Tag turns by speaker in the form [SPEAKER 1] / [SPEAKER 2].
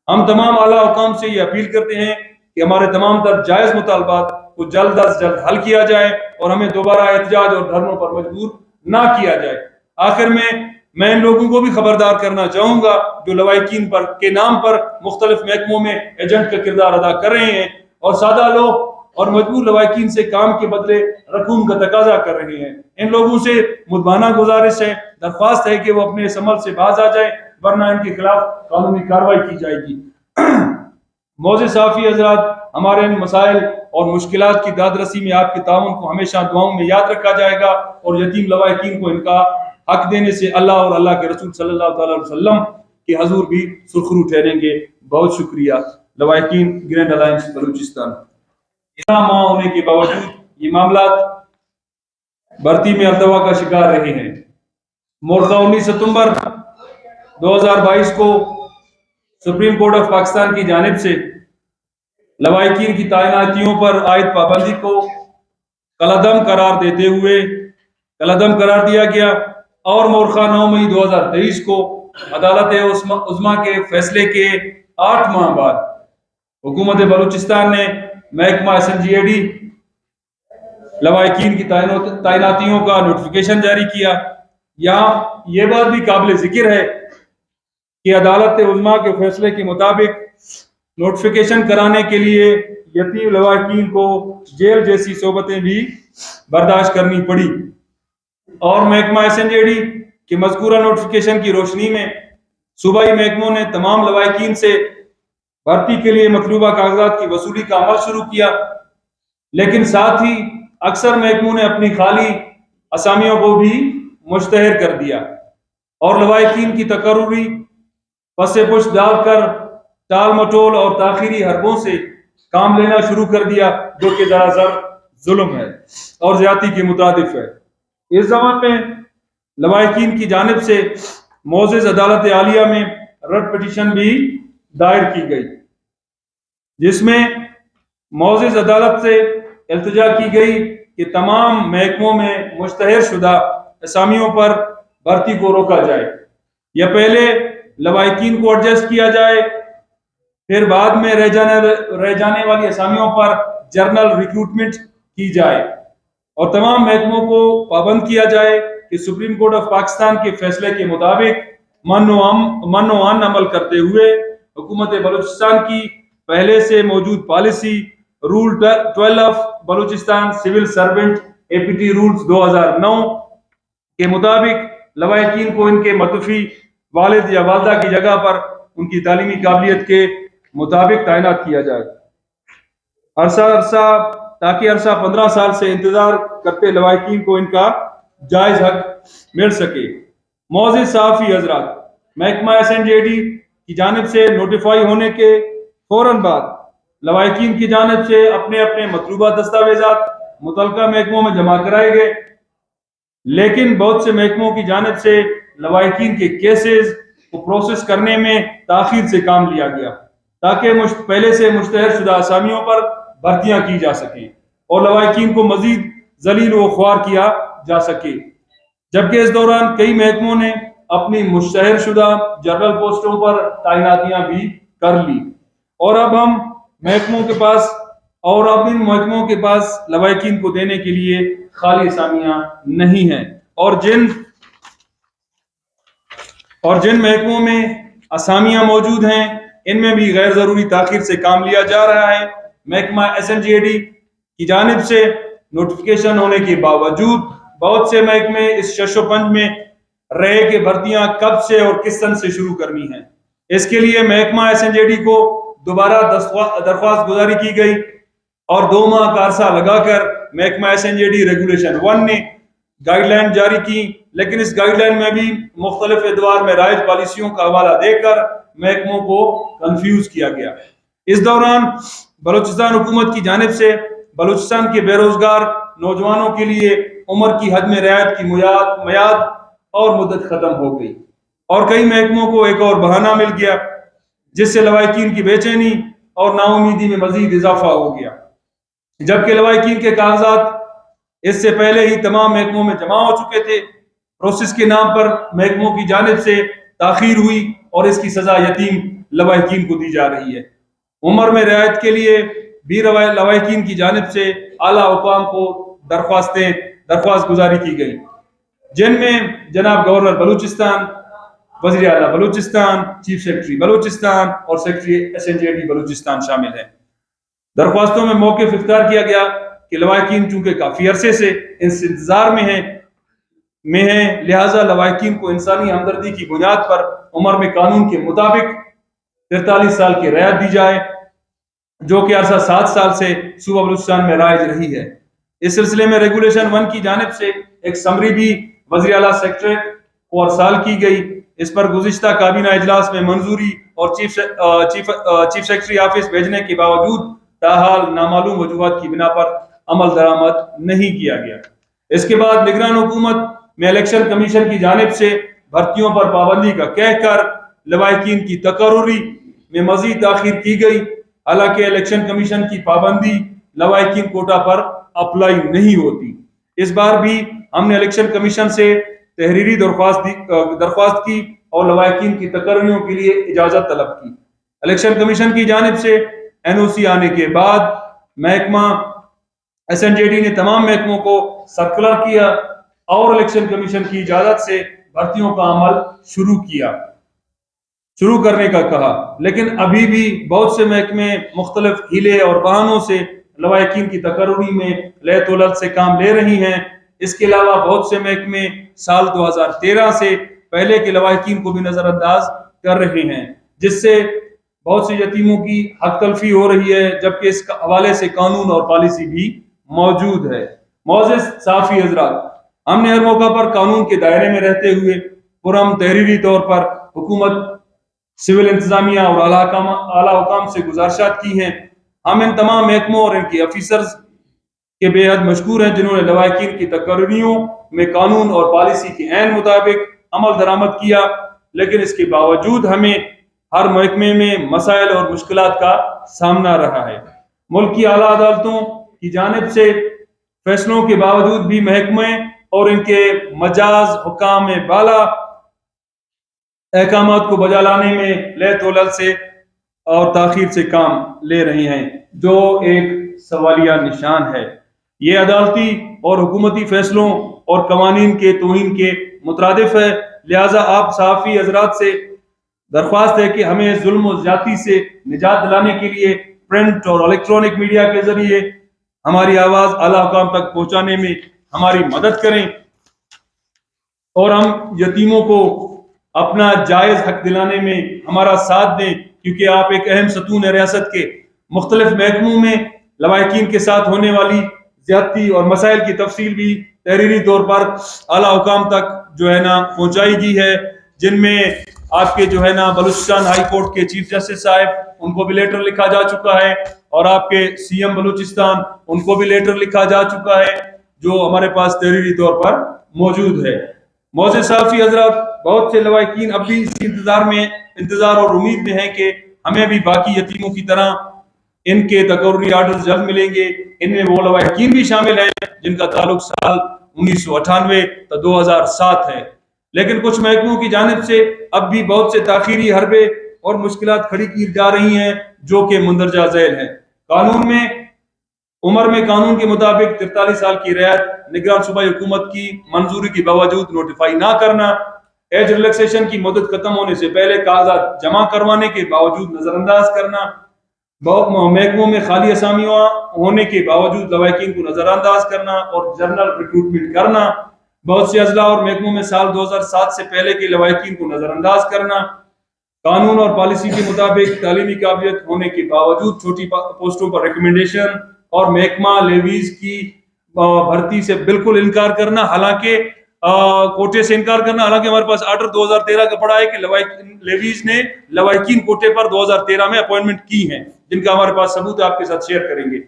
[SPEAKER 1] ہم تمام اعلیٰ حکام سے یہ اپیل کرتے ہیں کہ ہمارے تمام تر جائز مطالبات کو جلد از جلد حل کیا جائے اور ہمیں دوبارہ احتجاج اور دھرنوں پر مجبور نہ کیا جائے۔ آخر میں ان لوگوں کو بھی خبردار کرنا چاہوں گا جو لوائقین پر کے نام پر مختلف محکموں میں ایجنٹ کا کردار ادا کر رہے ہیں اور سادہ لوگ اور مجبور لوائقین سے کام کے بدلے رقوم کا تقاضا کر رہے ہیں۔ ان لوگوں سے مدبانہ گزارش ہے، درخواست ہے کہ وہ اپنے اس عمل سے باز آ جائیں، ورنہ ان کے خلاف قانونی کارروائی کی جائے گی۔ معزز صحافی حضرات، ہمارے ان مسائل اور مشکلات کی داد رسی میں آپ کے تعاون کو ہمیشہ دعاؤں میں یاد رکھا جائے گا، اور یتیم لوائقین کو ان کا حق دینے سے اللہ اور اللہ کے رسول صلی اللہ تعالی علیہ وسلم کے حضور بھی سرخرو ٹھہریں گے۔ بہت شکریہ۔ لوائقین گرینڈ الائنس بلوچستان۔ اتنا ماہ ہونے کے باوجود یہ معاملات بھرتی میں التوا کا شکار رہے ہیں۔ مورخہ 19 ستمبر 2022 کو سپریم کورٹ آف پاکستان کی جانب سے لوائقین کی تعیناتیوں پر عائد پابندی کو کالعدم قرار دیا گیا، اور مورخہ 9 مئی 2023 کو عدالت عظمیٰ کے فیصلے کے 8 ماہ بعد حکومت بلوچستان نے محکمہ SNGAD لوائقین کی تعیناتیوں کا نوٹیفیکیشن جاری کیا۔ یہاں یہ بات بھی قابل ذکر ہے کہ عدالت عظمیٰ کے فیصلے کے مطابق نوٹیفیکیشن کرانے کے لیے یتیم لوائقین کو جیل جیسی صحبتیں بھی برداشت کرنی پڑی، اور محکمہ SNGAD کے مذکورہ نوٹیفیکیشن کی روشنی میں صوبائی محکموں نے تمام لوائقین سے بھرتی کے لیے مطلوبہ کاغذات کی وصولی کا عمل شروع کیا، لیکن ساتھ ہی اکثر محکموں نے اپنی خالی اسامیوں کو بھی مشتہر کر دیا اور لوائقین کی تقرری پس پش ڈال کر ٹال مٹول اور تاخیری حربوں سے کام لینا شروع کر دیا، جو کہ سراسر ظلم ہے اور زیادتی کے مترادف ہے۔ اس زمان میں لوائقین کی جانب سے معزز عدالت عالیہ میں رٹ پٹیشن بھی دائر کی گئی، جس میں معزز عدالت سے التجا کی گئی کہ تمام محکموں میں مشتہر شدہ اسامیوں پر بھرتی کو روکا جائے، یا پہلے لوائقین کو ایڈجسٹ کیا جائے، پھر بعد میں رہ جانے والی اسامیوں پر جرنل ریکروٹمنٹ کی جائے، اور تمام محکموں کو پابند کیا جائے کہ سپریم کورٹ آف پاکستان کے فیصلے کے مطابق من و عن عمل کرتے ہوئے حکومت بلوچستان کی پہلے سے موجود policy rule 12 Balochistan civil servant APT rules 2009 کے مطابق لوائقین کو ان کے متوفی والد یا والدہ کی جگہ پر ان کی تعلیمی قابلیت کے مطابق تعینات کیا جائے، تاکہ عرصہ 15 سال سے انتظار کرتے لوائقین کو ان کا جائز حق مل سکے۔ معزز صحافی حضرات، محکمہ SNGAD کی جانب سے نوٹیفائی ہونے کے فوراً بعد لوائقین کی جانب سے اپنے اپنے مطلوبہ دستاویزات متعلقہ محکموں میں جمع کرائے گئے، لیکن بہت سے محکموں کی جانب سے لوائقین کے کیسز کو پروسیس کرنے میں تاخیر سے کام لیا گیا، تاکہ پہلے سے مشتہر شدہ اسامیوں پر بھرتیاں کی جا سکیں اور لوائقین کو مزید ذلیل و خوار کیا جا سکے، جبکہ اس دوران کئی محکموں نے اپنی مشتہر شدہ جنرل پوسٹوں پر تعیناتیاں بھی کر لی، اور اب ان محکموں کے پاس لوائقین کو دینے کے لیے خالی اسامیاں نہیں ہیں، اور جن محکموں میں اسامیاں موجود ہیں ان میں بھی غیر ضروری تاخیر سے کام لیا جا رہا ہے۔ محکمہ SNGAD کی جانب سے نوٹیفیکیشن ہونے کے باوجود بہت سے محکمے اس شش و پنج میں رہے کہ بھرتیاں کب سے اور کس سن سے شروع کرنی ہیں۔ اس کے لیے محکمہ SNGAD کو دوبارہ درخواست گزاری کی گئی، اور 2 ماہ کا عرصہ لگا کر محکمہ SNGAD ریگولیشن 1 نے گائیڈ لائن جاری کی، لیکن اس گائیڈ لائن میں بھی مختلف ادوار میں رائج پالیسیوں کا حوالہ دے کر محکموں کو کنفیوز کیا گیا۔ اس دوران بلوچستان حکومت کی جانب سے بلوچستان کے بے روزگار نوجوانوں کے لیے عمر کی حد میں رعایت کی میعاد اور مدت ختم ہو گئی، اور کئی محکموں کو ایک اور بہانہ مل گیا، جس سے لوائقین کی بے چینی اور نا امیدی میں مزید اضافہ ہو گیا، جبکہ لوائقین کے کاغذات اس سے پہلے ہی تمام محکموں میں جمع ہو چکے تھے۔ پروسیس کے نام پر محکموں کی جانب سے تاخیر ہوئی اور اس کی سزا یتیم لواحقین کو دی جا رہی ہے۔ عمر میں رعایت کے لیے بھی لواحقین کی جانب سے اعلیٰ حکام کو درخواست گزاری کی گئی، جن میں جناب گورنر بلوچستان، وزیر اعلیٰ بلوچستان، چیف سیکرٹری بلوچستان اور سیکرٹری SNJD بلوچستان شامل ہیں۔ درخواستوں میں موقف اختیار کیا گیا کہ لواحقین چونکہ کافی عرصے سے اس انتظار میں ہیں، لہٰذا لواحقین کو انسانی ہمدردی کی بنیاد پر عمر میں قانون کے مطابق 43 سال کی رعایت دی جائے، جو کہ عرصہ 7 سال سے صوبہ بلوچستان میں رائج رہی ہے۔ اس سلسلے میں ریگولیشن 1 کی جانب سے ایک سمری بھی وزیر اعلیٰ سیکریٹریٹ کو ارسال کی گئی۔ اس پر گزشتہ کابینہ اجلاس میں منظوری اور چیف سیکرٹری آفس بھیجنے کے باوجود تاحال نامعلوم وجوہات کی بنا پر عمل درآمد نہیں کیا گیا۔ اس کے بعد نگران حکومت میں الیکشن کمیشن کی جانب سے بھرتیوں پر پابندی کا کہہ کر لواحقین کی تقرری میں مزید تاخیر کی گئی، حالانکہ الیکشن کمیشن کی پابندی لواحقین کوٹا پر اپلائی نہیں ہوتی۔ اس بار بھی ہم نے الیکشن کمیشن سے تحریری درخواست کی اور لواحقین کی تقرریوں کے لیے اجازت طلب کی۔ الیکشن کمیشن کی جانب سے NOC آنے کے بعد محکمہ SNJD نے تمام محکموں کو سرکولر کیا اور الیکشن کمیشن کی اجازت سے بھرتیوں کا عمل شروع کرنے کا کہا، لیکن ابھی بھی بہت سے محکمے مختلف ہیلے اور بہانوں سے لواحقین کی تقرری میں لیت و لت سے کام لے رہی ہیں۔ اس کے علاوہ بہت سے محکمے سال 2013 سے پہلے کے لواحقین کو بھی نظر انداز کر رہے ہیں، جس سے بہت سے یتیموں کی حق تلفی ہو رہی ہے، جبکہ اس حوالے سے قانون اور پالیسی بھی موجود ہے۔ معزز صحافی حضرات، ہم نے ہر موقع پر قانون کے دائرے میں رہتے ہوئے پرامن تحریری طور پر حکومت، سول انتظامیہ اور اعلیٰ حکام سے گزارشات کی ہیں۔ ہم ان تمام محکموں اور ان کے آفیسرز کے بے حد مشکور ہیں جنہوں نے لواحقین کی تقرریوں میں قانون اور پالیسی کے عین مطابق عمل درآمد کیا، لیکن اس کے باوجود ہمیں ہر محکمے میں مسائل اور مشکلات کا سامنا رہا ہے۔ ملک کی اعلیٰ عدالتوں کی جانب سے فیصلوں کے باوجود بھی محکمے اور ان کے مجاز حکام بالا احکامات کو بجا لانے میں لیت و لت سے اور تاخیر سے کام لے رہے ہیں، جو ایک سوالیہ نشان ہے۔ یہ عدالتی اور حکومتی فیصلوں اور قوانین کے توہین کے مترادف ہے، لہٰذا آپ صحافی حضرات سے درخواست ہے کہ ہمیں ظلم و زیادتی سے نجات دلانے کے لیے پرنٹ اور الیکٹرانک میڈیا کے ذریعے ہماری آواز اعلیٰ حکام تک پہنچانے میں ہماری مدد کریں اور ہم یتیموں کو اپنا جائز حق دلانے میں ہمارا ساتھ دیں، کیونکہ آپ ایک اہم ستون ہے ریاست کے۔ مختلف محکموں میں لواحقین کے ساتھ ہونے والی زیادتی اور مسائل کی تفصیل بھی تحریری طور پر اعلیٰ حکام تک پہنچائی گئی ہے، جن میں آپ کے بلوچستان ہائی کورٹ کے چیف جسٹس صاحب، ان کو بھی لیٹر لکھا جا چکا ہے، اور آپ کے CM بلوچستان، ان کو بھی لیٹر لکھا جا چکا ہے، جو ہمارے پاس تحریری طور پر موجود ہے۔ معزز صحافی حضرات، بہت سے لواحقین اب بھی اس انتظار اور امید میں ہیں کہ ہمیں بھی باقی یتیموں کی طرح ان کے تقرری آرڈر جلد ملیں گے۔ ان میں وہ لواحقین بھی شامل ہیں جن کا تعلق سال 1998 تا 2007 ہے، لیکن کچھ محکموں کی جانب سے اب بھی بہت سے تاخیری حربے اور مشکلات کھڑی کی جا رہی ہیں، جو کہ مندرجہ ذیل ہے۔ عمر میں قانون کے مطابق 43 سال کی رعایت نگران صوبائی حکومت کی منظوری کے باوجود نوٹیفائی نہ کرنا، ایج ریلیکسیشن کی مدت ختم ہونے سے پہلے کاغذات جمع کروانے کے باوجود نظر انداز کرنا، محکموں میں خالی اسامیاں ہونے کے باوجود لواحقین کو نظر انداز کرنا اور جنرل ریکروٹمنٹ کرنا، بہت سے اضلاع اور محکموں میں سال 2007 سے پہلے کے لواحقین کو نظر انداز کرنا، قانون اور پالیسی کے مطابق تعلیمی قابلیت ہونے کے باوجود چھوٹی پوسٹوں پر ریکمنڈیشن اور محکمہ لیویز کی بھرتی سے بالکل انکار کرنا، حالانکہ کوٹے سے انکار کرنا، حالانکہ ہمارے پاس آرڈر 2013 کا پڑا ہے کہ لیویز نے لواحقین کوٹے پر 2013 میں اپوائنٹمنٹ کی ہیں، جن کا ہمارے پاس ثبوت آپ کے ساتھ شیئر کریں گے۔